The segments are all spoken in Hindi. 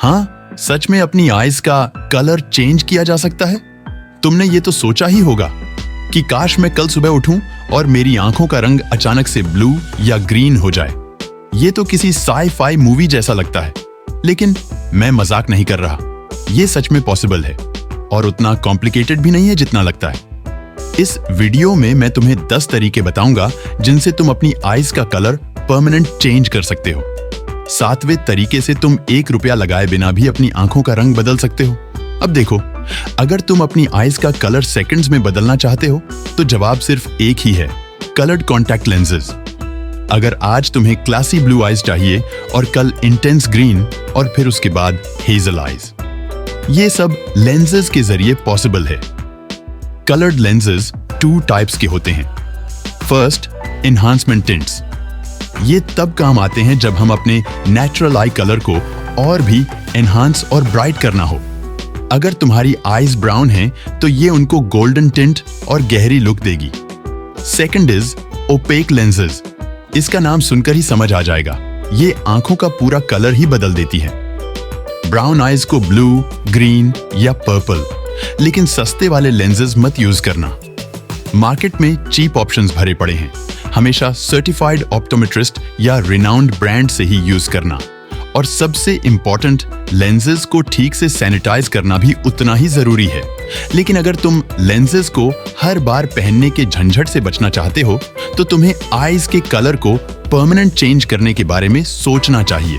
हाँ, सच में अपनी आईज का कलर चेंज किया जा सकता है। तुमने ये तो सोचा ही होगा कि काश मैं कल सुबह उठूं और मेरी आंखों का रंग अचानक से ब्लू या ग्रीन हो जाए। ये तो किसी साई-फाई मूवी जैसा लगता है, लेकिन मैं मजाक नहीं कर रहा। ये सच में पॉसिबल है और उतना कॉम्प्लिकेटेड भी नहीं है जितना लगता है। इस वीडियो में मैं तुम्हें 10 तरीके बताऊंगा जिनसे तुम अपनी आईज का कलर परमानेंट चेंज कर सकते हो। 7वें तरीके से तुम 1 रुपया लगाए बिना भी अपनी आंखों का रंग बदल सकते हो। अब देखो, अगर तुम अपनी आईज का कलर सेकंड्स में बदलना चाहते हो तो जवाब सिर्फ एक ही है, कलर्ड कॉन्टैक्ट लेंसेज। अगर आज तुम्हें क्लासी ब्लू आईज चाहिए और कल इंटेंस ग्रीन और फिर उसके बाद हेजल आईज, ये सब लेंसेज के जरिए पॉसिबल है। कलर्ड लेंसेज 2 टाइप्स के होते हैं। First, enhancement tints. ये तब काम आते हैं जब हम अपने नेचुरल आई कलर को और भी एनहांस और ब्राइट करना हो। अगर तुम्हारी आईज ब्राउन हैं तो ये उनको गोल्डन टिंट और गहरी लुक देगी। Second is opaque lenses. इसका नाम सुनकर ही समझ आ जाएगा, ये आंखों का पूरा कलर ही बदल देती है। ब्राउन आईज को ब्लू, ग्रीन या पर्पल, लेकिन सस्ते वाले लेंसेज मत यूज करना। मार्केट में चीप ऑप्शंस भरे पड़े हैं। हमेशा सर्टिफाइड ऑप्टोमेट्रिस्ट या रिनाउंड ब्रांड से ही यूज करना। और सबसे इंपॉर्टेंट, लेंसेज को ठीक से सैनिटाइज करना भी उतना ही जरूरी है। लेकिन अगर तुम लेंसेज को हर बार पहनने के झंझट से बचना चाहते हो तो तुम्हें आईज के कलर को परमानेंट चेंज करने के बारे में सोचना चाहिए।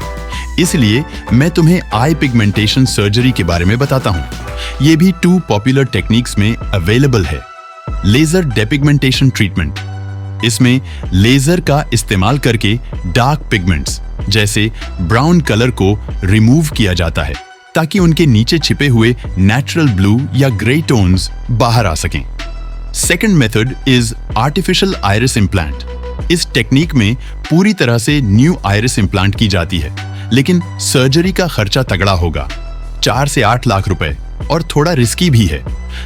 इसलिए मैं तुम्हें आई पिगमेंटेशन सर्जरी के बारे में बताता हूं। ये भी 2 पॉपुलर टेक्निक्स में अवेलेबल है। Laser depigmentation treatment. इसमें लेजर का इस्तेमाल करके डार्क पिगमेंट्स जैसे ब्राउन कलर को रिमूव किया जाता है ताकि उनके नीचे छिपे हुए नेचुरल ब्लू या ग्रे टोन्स बाहर आ सकें। Second method is artificial iris implant. इस टेक्निक में पूरी तरह से न्यू आइरिस इम्प्लांट की जाती है, लेकिन सर्जरी का खर्चा तगड़ा होगा, 4 से 8 लाख रुपए, और थोड़ा रिस्की भी है।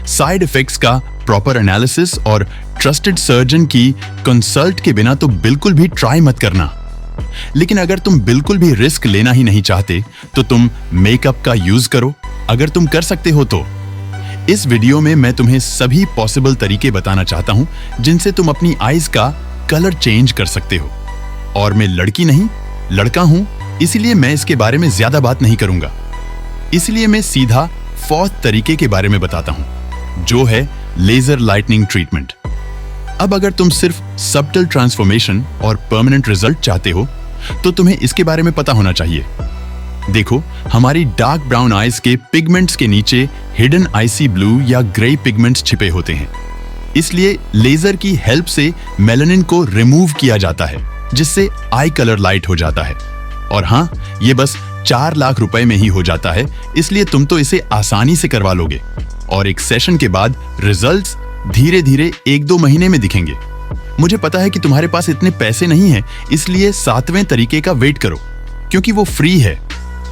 साइड इफेक्ट्स का प्रॉपर एनालिसिस और ट्रस्टेड सर्जन की कंसल्ट के बिना तो बिल्कुल भी ट्राई मत करना। लेकिन अगर तुम बिल्कुल भी रिस्क लेना ही नहीं चाहते तो तुम मेकअप का यूज करो, अगर तुम कर सकते हो तो। इस वीडियो में मैं तुम्हें सभी पॉसिबल तरीके बताना चाहता हूं जिनसे तुम अपनी आईज का कलर चेंज कर सकते हो। और मैं लड़की नहीं, लड़का हूं, इसलिए मैं इसके बारे में ज्यादा बात नहीं करूंगा। इसलिए मैं सीधा 4th तरीके के बारे में बताता हूं, जो है लेजर लाइटनिंग ट्रीटमेंट। अब अगर तुम सिर्फ सबटल ट्रांसफॉर्मेशन और परमानेंट रिजल्ट चाहते हो तो तुम्हें इसके बारे में पता होना चाहिए। देखो, हमारी डार्क ब्राउन आईज के पिगमेंट्स के नीचे हिडन आईसी ब्लू या ग्रे पिगमेंट्स छिपे होते हैं। इसलिए लेजर की हेल्प से मेलानिन को रिमूव किया जाता है, जिससे आई कलर लाइट हो जाता है। और हाँ, ये बस 4 लाख रुपए में ही हो जाता है, इसलिए तुम तो इसे आसानी से करवा लोगे। और एक सेशन के बाद रिजल्ट्स धीरे धीरे 1-2 महीने में दिखेंगे। मुझे पता है कि तुम्हारे पास इतने पैसे नहीं हैं, इसलिए 7वें तरीके का वेट करो, क्योंकि वो फ्री है।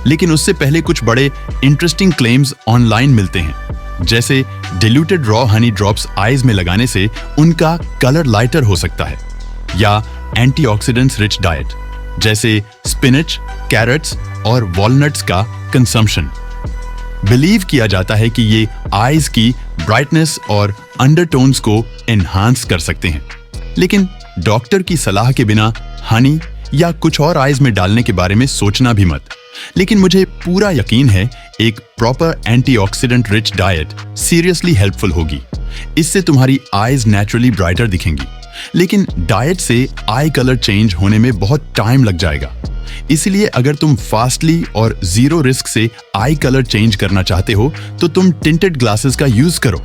लेकिन उससे पहले कुछ बड़े इंटरेस्टिंग क्लेम्स ऑनलाइन मिलते हैं, जैसे diluted raw Honey drops eyes में लगाने से उनका कलर लाइटर हो सकता है, या एंटीऑक्सीडेंट्स रिच डाइट जैसे स्पिनच, कैरेट्स और वॉलनट्स का कंजम्पशन। बिलीव किया जाता है कि ये आईज की ब्राइटनेस और अंडरटोन्स को एनहांस कर सकते हैं। लेकिन डॉक्टर की सलाह के बिना हनी या कुछ और आईज में डालने के बारे में सोचना भी मत। लेकिन मुझे पूरा यकीन है एक proper antioxidant rich diet seriously helpful होगी। इससे तुम्हारी आईज नेचुरली ब्राइटर दिखेंगी। लेकिन डाइट से आई कलर चेंज होने में बहुत टाइम लग जाएगा। इसलिए अगर तुम फास्टली और जीरो रिस्क से आई कलर चेंज करना चाहते हो तो तुम टिंटेड ग्लासेस का यूज करो।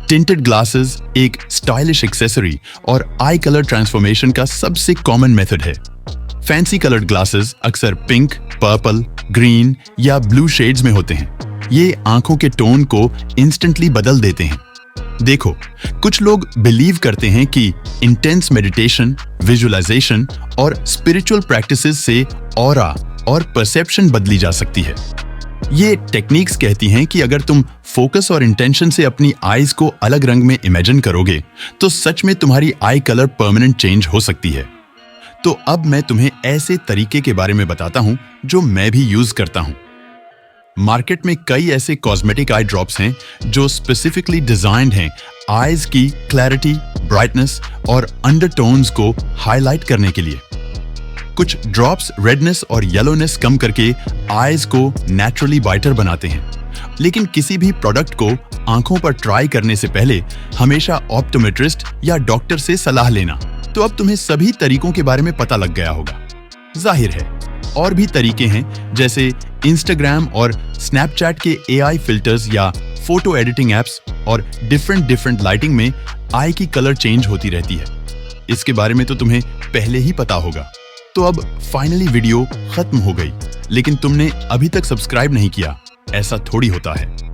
टिंटेड ग्लासेस एक स्टाइलिश एक्सेसरी और आई कलर ट्रांसफॉर्मेशन का सबसे कॉमन मेथड है। फैंसी कलर्ड ग्लासेस अक्सर पिंक, पर्पल, ग्रीन या ब्लू शेड्स में होते हैं। ये आंखों के टोन को इंस्टेंटली बदल देते हैं। देखो, कुछ लोग बिलीव करते हैं कि इंटेंस मेडिटेशन, विजुअलाइजेशन और स्पिरिचुअल प्रैक्टिसेस से ऑरा और परसेप्शन बदली जा सकती है। ये टेक्निक्स कहती हैं कि अगर तुम फोकस और इंटेंशन से अपनी आईज को अलग रंग में इमेजिन करोगे तो सच में तुम्हारी आई कलर परमानेंट चेंज हो सकती है। तो अब मैं तुम्हें ऐसे तरीके के बारे में बताता हूं जो मैं भी यूज करता हूं। मार्केट में कई ऐसे कॉस्मेटिक आई ड्रॉप्स हैं जो स्पेसिफिकली डिजाइंड हैं आईज की क्लैरिटी, ब्राइटनेस और अंडरटोन्स को हाईलाइट करने के लिए। कुछ ड्रॉप्स रेडनेस और येलोनेस कम करके आईज को नेचुरली ब्राइटर बनाते हैं, लेकिन किसी भी प्रोडक्ट को आंखों पर ट्राई करने से पहले हमेशा ऑप्टोमेट्रिस्ट या डॉक्टर से सलाह लेना। तो अब तुम्हें सभी तरीकों के बारे में पता लग गया होगा। जाहिर है और भी तरीके हैं, जैसे इंस्टाग्राम और स्नैपचैट के एआई फिल्टर्स या फोटो एडिटिंग एप्स और डिफरेंट लाइटिंग में आई की कलर चेंज होती रहती है। इसके बारे में तो तुम्हें पहले ही पता होगा। तो अब फाइनली वीडियो खत्म हो गई, लेकिन तुमने अभी तक सब्सक्राइब नहीं किया। ऐसा थोड़ी होता है।